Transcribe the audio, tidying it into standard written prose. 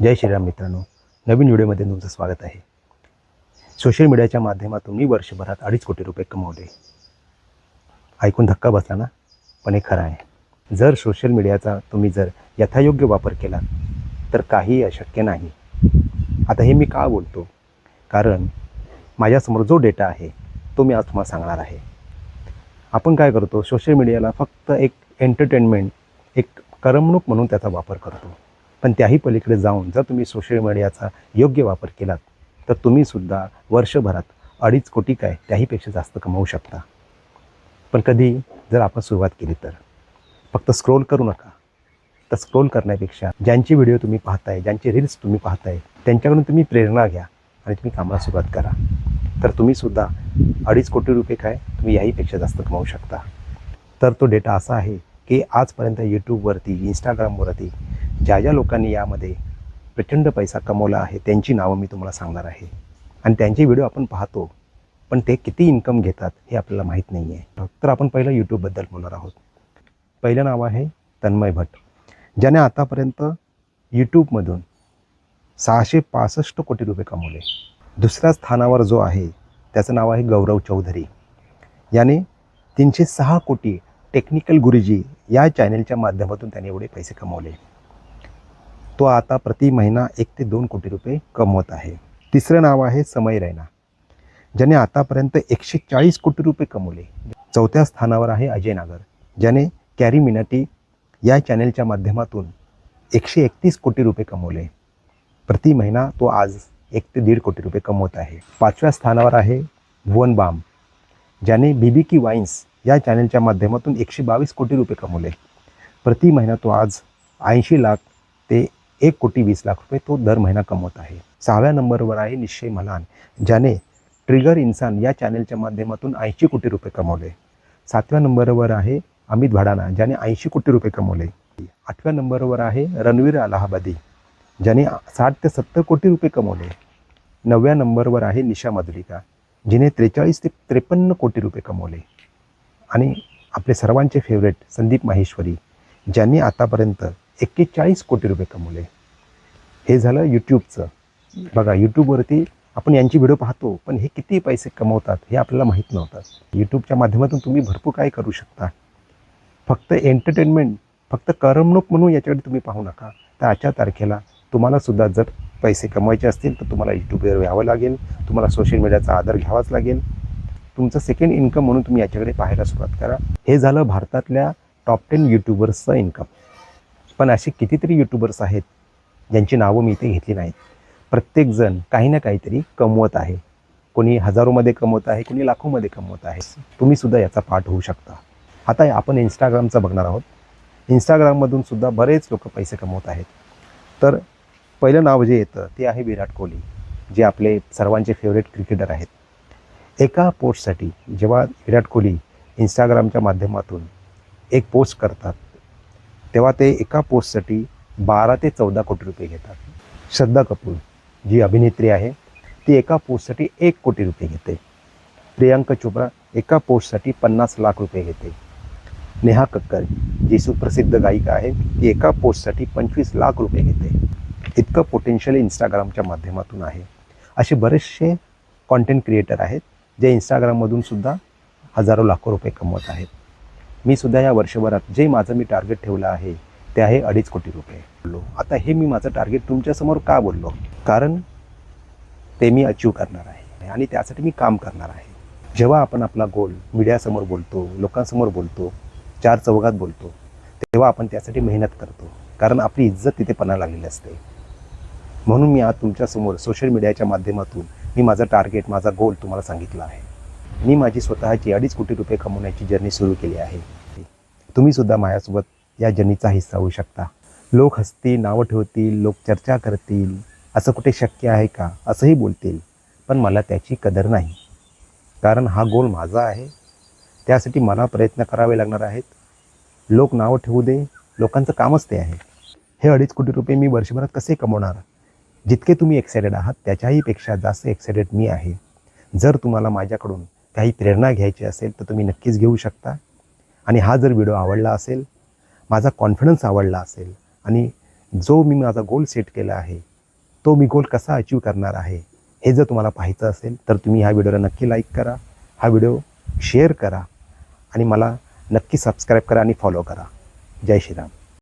जय श्रीराम मित्रांनो, नवीन व्हिडिओमध्ये तुमचं स्वागत आहे. सोशल मीडियाच्या माध्यमातून मी वर्षभरात 2.5 कोटी रुपये कमवले. ऐकून धक्का बसला ना? पण हे खरं आहे. जर सोशल मीडियाचा तुम्ही जर यथायोग्य वापर केला तर काही अशक्य नाही. आता हे मी का बोलतो? कारण माझ्यासमोर जो डेटा आहे तो मी आज तुम्हाला सांगणार आहे. आपण काय करतो, सोशल मीडियाला फक्त एक एंटरटेनमेंट, एक करमणूक म्हणून त्याचा वापर करतो. पण त्याही पलीकडे जाऊन जर तुम्ही सोशल मीडियाचा योग्य वापर केलात तर तुम्हीसुद्धा वर्षभरात 2.5 कोटी काय त्याहीपेक्षा जास्त कमवू शकता. पण कधी जर आपण सुरुवात केली तर फक्त स्क्रोल करू नका. तर स्क्रोल करण्यापेक्षा ज्यांची व्हिडिओ तुम्ही पाहताय, ज्यांचे रील्स तुम्ही पाहताय, त्यांच्याकडून तुम्ही प्रेरणा घ्या आणि तुम्ही कामाला सुरुवात करा. तर तुम्हीसुद्धा 2.5 कोटी रुपये काय तुम्ही याहीपेक्षा जास्त कमवू शकता. तर तो डेटा असा आहे की आजपर्यंत यूट्यूबवरती, इंस्टाग्रामवरती ज्या लोकांनी यामध्ये प्रचंड पैसा कमवला आहे त्यांची नावं मी तुम्हाला सांगणार आहे. आणि त्यांचे व्हिडिओ आपण पाहतो, पण ते किती इन्कम घेतात हे आपल्याला माहीत नाही आहे. तर आपण पहिलं यूट्यूबबद्दल बोलणार आहोत. पहिलं नाव आहे तन्मय भट्ट, ज्याने आतापर्यंत यूट्यूबमधून 665 कोटी रुपये कमवले. दुसऱ्या स्थानावर जो आहे त्याचं नाव आहे गौरव चौधरी, याने 306 कोटी टेक्निकल गुरुजी या चॅनलच्या माध्यमातून त्याने एवढे पैसे कमवले. तो आता प्रति महिना 1 ते 2 कोटी रुपये कमवत आहे. तिसरं नाव आहे समय रैना, ज्याने आतापर्यंत 140 कोटी रुपये कमवले. चौथ्या स्थानावर आहे अजय नागर, ज्याने कॅरी मिनाटी या चॅनलच्या माध्यमातून 131 कोटी रुपये कमवले. प्रति महिना तो आज 1 ते 1.5 कोटी रुपये कमवत आहे. पाचव्या स्थानावर आहे भुवन बाम, ज्याने बीबीकी वाईन्स या चॅनलच्या माध्यमातून 122 कोटी रुपये कमवले. प्रति महिना तो आज 80 लाख ते 1 कोटी 20 लाख रुपये तो दर महिना कमवत आहे. 6व्या नंबरवर आहे निश्चय मलान, ज्याने ट्रिगर इन्सान या चॅनलच्या माध्यमातून 80 कोटी रुपये कमवले. 7व्या नंबरवर आहे अमित भाडाना, ज्याने 80 कोटी रुपये कमवले. 8व्या नंबरवर आहे रणवीर अलाहाबादी, ज्याने 60 ते 70 कोटी रुपये कमवले. 9व्या नंबरवर आहे निशा मधुलिका, जिने 43 ते 53 कोटी रुपये कमवले. आणि आपले सर्वांचे फेवरेट संदीप माहेश्वरी, ज्यांनी आतापर्यंत 41 कोटी रुपये कमवले. हे झालं यूट्यूबचं. बघा, यूट्यूबवरती आपण यांची व्हिडिओ पाहतो, पण हे किती पैसे कमवतात हे आपल्याला माहीत नव्हतं. यूट्यूबच्या माध्यमातून तुम्ही भरपूर काय करू शकता. फक्त एंटरटेनमेंट, फक्त करमणूक म्हणून याच्याकडे तुम्ही पाहू नका. तर आजच्या तारखेला तुम्हालासुद्धा जर पैसे कमवायचे असतील तर तुम्हाला यूट्यूबवर यावं लागेल. तुम्हाला सोशल मीडियाचा आदर घ्यावाच लागेल. तुमचं सेकंड इन्कम म्हणून तुम्ही याच्याकडे पाहायला सुरुवात करा. हे झालं भारतातल्या टॉप 10 यूट्यूबर्सचं इन्कम. पण असे कितीतरी यूट्यूबर्स आहेत ज्यांची नावं मी इथे घेतली नाहीत. प्रत्येकजण काही ना काहीतरी कमवत आहे. कोणी हजारोमध्ये कमवत आहे, कोणी लाखोमध्ये कमवत आहे. तुम्हीसुद्धा याचा पार्ट होऊ शकता. आता आपण इंस्टाग्रामचं बघणार आहोत. इंस्टाग्राममधून सुद्धा बरेच लोक पैसे कमवत आहेत. तर पहिलं नाव जे येतं ते आहे विराट कोहली, जे आपले सर्वांचे फेवरेट क्रिकेटर आहेत. एका पोस्टसाठी जेव्हा विराट कोहली इंस्टाग्रामच्या माध्यमातून एक पोस्ट करतात तेव्हा ते एका पोस्टसाठी 12 ते 14 कोटी रुपये घेतात. श्रद्धा कपूर जी अभिनेत्री आहे ती एका पोस्टसाठी 1 कोटी रुपये घेते. प्रियांका चोप्रा एका पोस्टसाठी 50 लाख रुपये घेते. नेहा कक्कर जी सुप्रसिद्ध गायिका आहे ती एका पोस्टसाठी 25 लाख रुपये घेते. इतकं पोटेन्शियल इंस्टाग्रामच्या माध्यमातून आहे. असे बरेचसे कॉन्टेंट क्रिएटर आहेत जे इंस्टाग्राममधून सुद्धा हजारो लाखो रुपये कमवत आहेत. मी सुद्धा या वर्षभरात जे माझं मी टार्गेट ठेवलं आहे ते आहे 2.5 कोटी रुपये. आता हे मी माझं टार्गेट तुमच्यासमोर का बोललो? कारण ते मी अचीव करणार आहे आणि त्यासाठी मी काम करणार आहे. जेव्हा आपण आपला गोल मीडियासमोर बोलतो, लोकांसमोर बोलतो, 4 चौघात बोलतो, तेव्हा आपण त्यासाठी मेहनत करतो. कारण आपली इज्जत तिथे पणाला लागलेली असते. म्हणून मी आज तुमच्यासमोर सोशल मीडियाच्या माध्यमातून मी माझं टार्गेट, माझा गोल तुम्हाला सांगितला आहे. मी माझी स्वतःची 2.5 कोटी रुपये कमवण्याची जर्नी सुरू केली आहे. तुम्हीसुद्धा माझ्यासोबत या जर्नीचा हिस्सा होऊ शकता. लोक हसतील, नावं ठेवतील, लोक चर्चा करतील, असं कुठे शक्य आहे का असंही बोलतील, पण मला त्याची कदर नाही. कारण हा गोल माझा आहे. त्यासाठी मला प्रयत्न करावे लागणार आहेत. लोक नावं ठेवू दे, लोकांचं कामच ते आहे. हे 2.5 कोटी रुपये मी वर्षभरात कसे कमवणार? जितके तुम्ही एक्सायटेड आहात त्याच्याहीपेक्षा जास्त एक्सायटेड मी आहे. जर तुम्हाला माझ्याकडून काही प्रेरणा घ्यायची असेल तर तुम्ही नक्कीच घेऊ शकता. आणि हा जर व्हिडिओ आवडला असेल, माझा कॉन्फिडन्स आवडला असेल आणि जो मी माझा गोल सेट केला आहे तो मी गोल कसा अचीव करणार आहे हे जर तुम्हाला पाहायचं असेल तर तुम्ही ह्या व्हिडिओला नक्की लाईक करा, हा व्हिडिओ शेअर करा आणि मला नक्की सबस्क्राईब करा आणि फॉलो करा. जय श्रीराम.